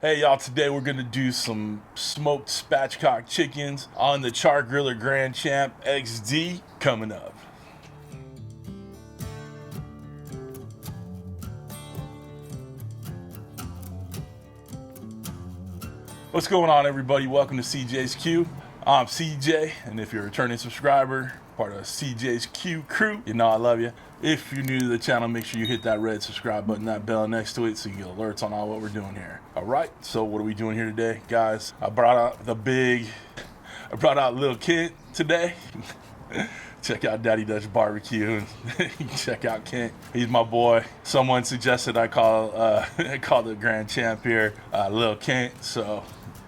Hey y'all, today we're gonna do some smoked spatchcock chickens on the Char-Griller Grand Champ XD coming up. What's going on, everybody? Welcome to CJ's Q. I'm CJ, and if you're a returning subscriber, part of CJ's Q crew, you know I love you. If you're new to the channel, make sure you hit that red subscribe button, that bell next to it, so you get alerts on all what we're doing here. All right, so what are we doing here today, guys? I brought out little Kent today. Check out Daddy Dutch Barbecue and check out Kent. He's my boy. Someone suggested I call the Grand Champ here Lil Kent, so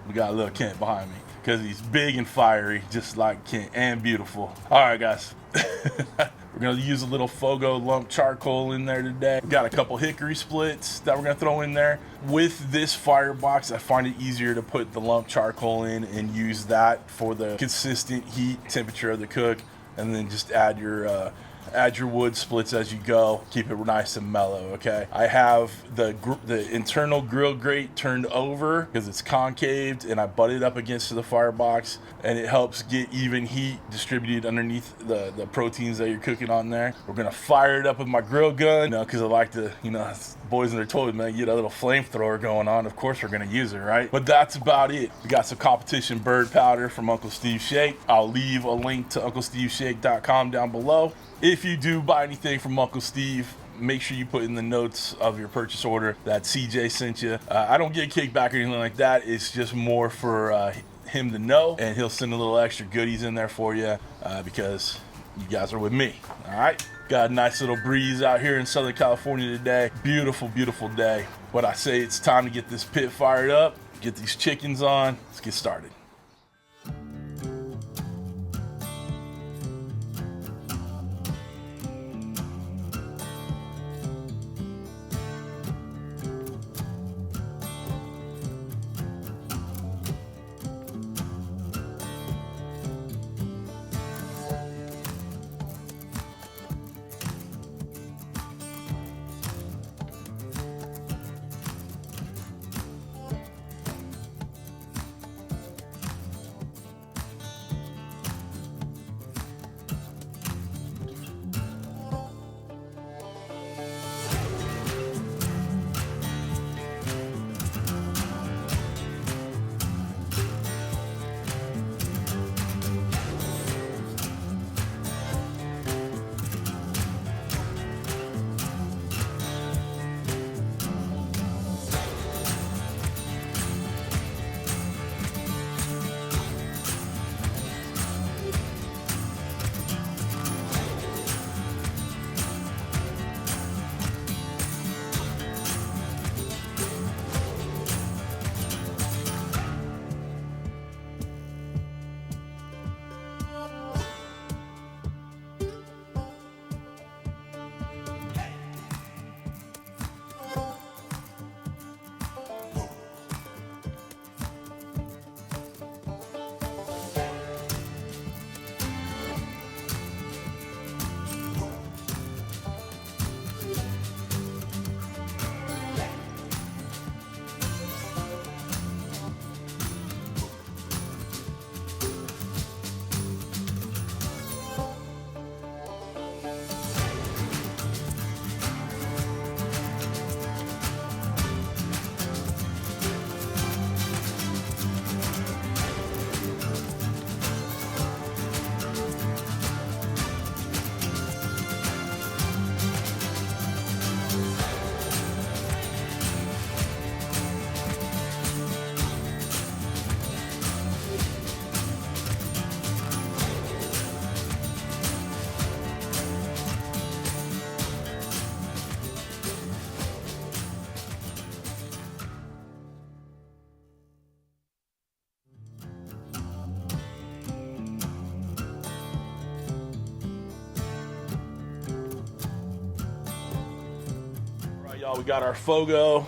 we got Lil Kent behind me because he's big and fiery, just like Kent, and beautiful. All right, guys. We're gonna use a little Fogo lump charcoal in there today. We got a couple hickory splits that we're gonna throw in there. With this firebox, I find it easier to put the lump charcoal in and use that for the consistent heat temperature of the cook, and then just add your wood splits as you go. Keep it nice and mellow, okay? I have the internal grill grate turned over because it's concaved, and I butt it up against the firebox, and it helps get even heat distributed underneath the proteins that you're cooking on there. We're gonna fire it up with my grill gun, you know, because I like to, you know, boys in their toys, man, get a little flamethrower going on. Of course we're gonna use it, right? But that's about it. We got some competition bird powder from Uncle Steve Shake. I'll leave a link to UncleSteveShake.com down below. If you do buy anything from Uncle Steve, make sure you put in the notes of your purchase order that CJ sent you. I don't get a kickback or anything like that. It's just more for him to know, and he'll send a little extra goodies in there for you because you guys are with me. All right, got a nice little breeze out here in Southern California today. Beautiful, beautiful day. But I say it's time to get this pit fired up, get these chickens on. Let's get started. We got our Fogo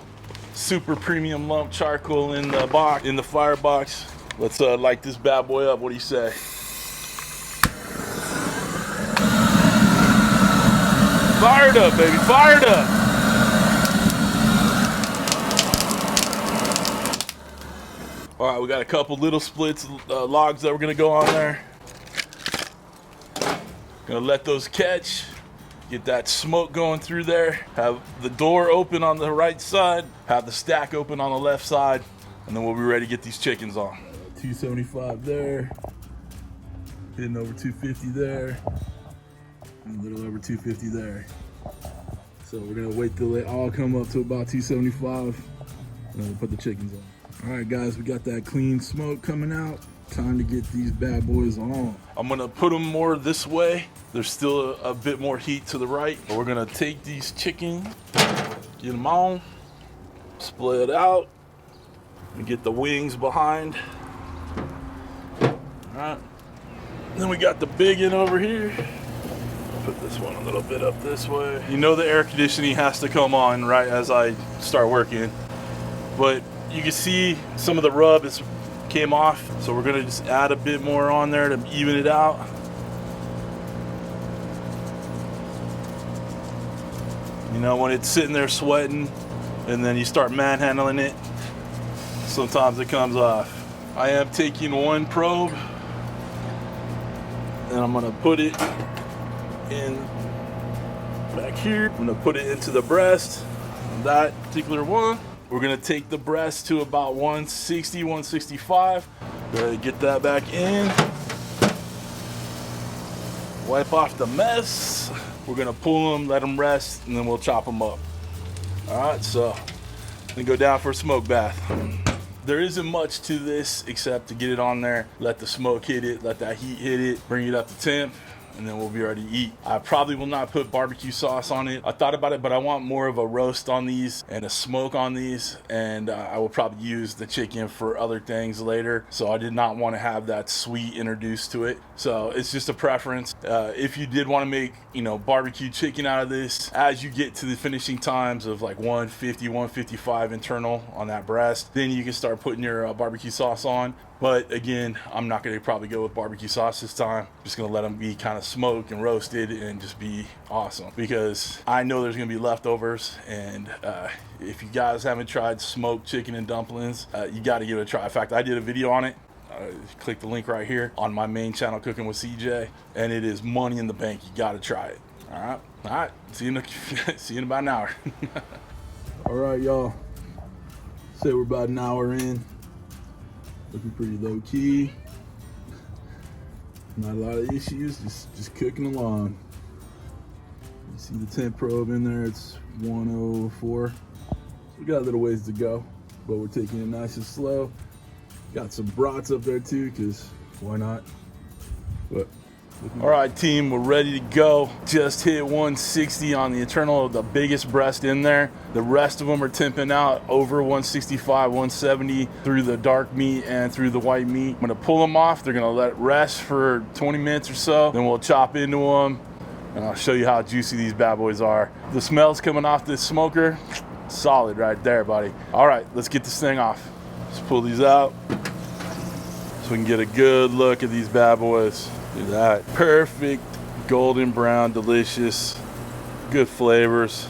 super premium lump charcoal in the box, in the firebox. Let's light this bad boy up. What do you say? Fired up, baby, fired up. All right, we got a couple little splits, logs that we're gonna go on there. Gonna let those catch, get that smoke going through there. Have the door open on the right side, have the stack open on the left side, and then we'll be ready to get these chickens on. 275 there, hitting over 250 there, and a little over 250 there. So we're gonna wait till they all come up to about 275, and we'll put the chickens on. All right, guys, we got that clean smoke coming out. Time to get these bad boys on. I'm gonna put them more this way. There's still a bit more heat to the right. But we're gonna take these chickens, get them on, split out, and get the wings behind. All right. Then we got the big one over here. Put this one a little bit up this way. You know the air conditioning has to come on right as I start working. But you can see some of the rub came off, so we're gonna just add a bit more on there to even it out. You know, when it's sitting there sweating and then you start manhandling it, sometimes it comes off. I am taking one probe and I'm gonna put it in back here. I'm gonna put it into the breast, that particular one. We're gonna take the breast to about 160, 165. Get that back in. Wipe off the mess. We're gonna pull them, let them rest, and then we'll chop them up. All right, so then go down for a smoke bath. There isn't much to this except to get it on there, let the smoke hit it, let that heat hit it, bring it up to temp, and then we'll be ready to eat. I probably will not put barbecue sauce on it. I thought about it, but I want more of a roast on these and a smoke on these, and I will probably use the chicken for other things later. So I did not want to have that sweet introduced to it. So it's just a preference. If you did want to make, you know, barbecue chicken out of this, as you get to the finishing times of like 150, 155 internal on that breast, then you can start putting your barbecue sauce on. But again, I'm not gonna probably go with barbecue sauce this time. I'm just gonna let them be kind of smoked and roasted and just be awesome, because I know there's gonna be leftovers. And if you guys haven't tried smoked chicken and dumplings, you gotta give it a try. In fact, I did a video on it. Click the link right here on my main channel, Cooking with CJ, and it is money in the bank. You gotta try it. All right, see you in about an hour. All right, y'all, say we're about an hour in. Looking pretty low key. Not a lot of issues, just cooking along. You see the temp probe in there, it's 104. So we got a little ways to go, but we're taking it nice and slow. Got some brats up there too, because why not? But all right, team, we're ready to go. Just hit 160 on the internal, the biggest breast in there. The rest of them are temping out over 165, 170 through the dark meat and through the white meat. I'm gonna pull them off. They're gonna let it rest for 20 minutes or so. Then we'll chop into them, and I'll show you how juicy these bad boys are. The smell's coming off this smoker, solid right there, buddy. All right, let's get this thing off. Let's pull these out so we can get a good look at these bad boys. Look at that. Perfect, golden brown, delicious, good flavors.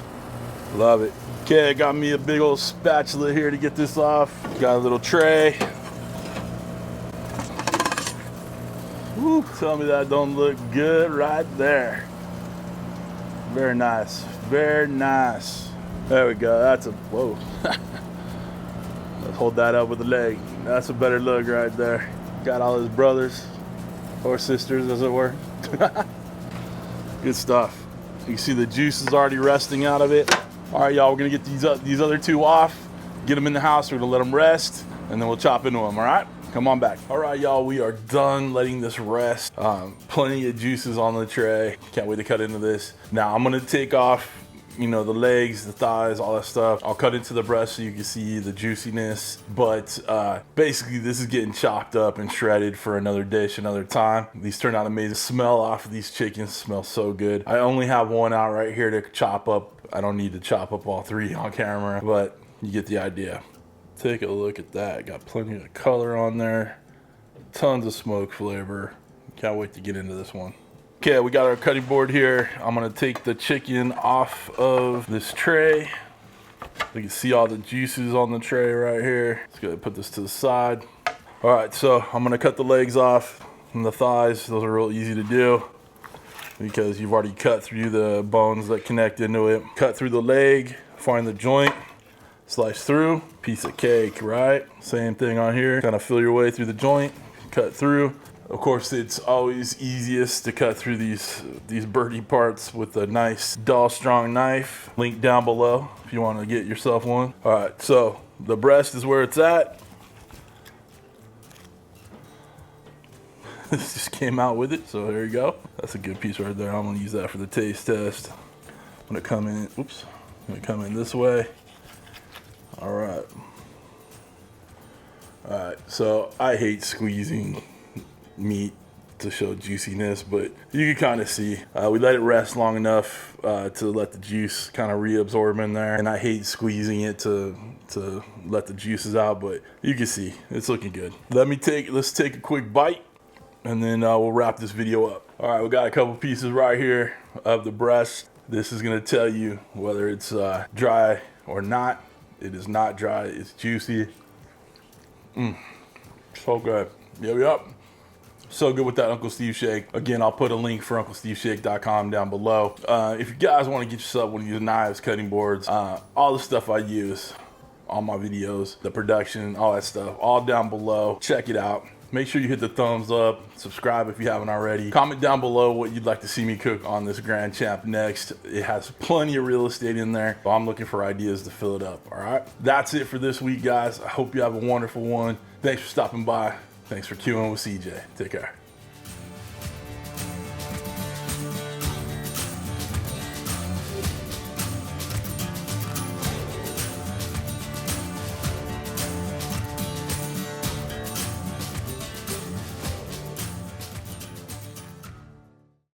Love it. Okay, I got me a big old spatula here to get this off. Got a little tray. Woo, tell me that don't look good right there. Very nice, very nice. There we go, that's a, whoa. Let's hold that up with the leg. That's a better look right there. Got all his brothers, or sisters as it were. Good stuff. You can see the juice is already resting out of it. All right, y'all, we're gonna get these other two off, get them in the house, we're gonna let them rest, and then we'll chop into them, all right? Come on back. All right, y'all, we are done letting this rest. Plenty of juices on the tray. Can't wait to cut into this. Now I'm gonna take off, you know, the legs, the thighs, all that stuff. I'll cut into the breast so you can see the juiciness. But basically, this is getting chopped up and shredded for another dish, another time. These turn out amazing. Smell off of these chickens smell so good. I only have one out right here to chop up. I don't need to chop up all three on camera, but you get the idea. Take a look at that. Got plenty of color on there. Tons of smoke flavor. Can't wait to get into this one. Okay, we got our cutting board here. I'm gonna take the chicken off of this tray. You can see all the juices on the tray right here. Let's go ahead and put this to the side. All right, so I'm gonna cut the legs off and the thighs. Those are real easy to do because you've already cut through the bones that connect into it. Cut through the leg, find the joint, slice through, piece of cake, right? Same thing on here. Kind of feel your way through the joint, cut through. Of course, it's always easiest to cut through these birdie parts with a nice, dull, strong knife. Link down below if you want to get yourself one. All right, so the breast is where it's at. This just came out with it, so there you go. That's a good piece right there. I'm gonna use that for the taste test. I'm gonna come in, oops, I'm gonna come in this way. All right. All right, so I hate squeezing meat to show juiciness, but you can kind of see. We let it rest long enough to let the juice kind of reabsorb in there, and I hate squeezing it to let the juices out, but you can see it's looking good. Let's take a quick bite, and then we'll wrap this video up. All right, we got a couple pieces right here of the breast. This is gonna tell you whether it's dry or not. It is not dry, it's juicy. So good. Yep. So good with that Uncle Steve shake. Again, I'll put a link for UncleSteveShake.com down below. If you guys want to get yourself one of these knives, cutting boards, all the stuff I use, all my videos, the production, all that stuff, all down below. Check it out. Make sure you hit the thumbs up, subscribe if you haven't already. Comment down below what you'd like to see me cook on this Grand Champ next. It has plenty of real estate in there, so I'm looking for ideas to fill it up, all right? That's it for this week, guys. I hope you have a wonderful one. Thanks for stopping by. Thanks for queuing with CJ. Take care.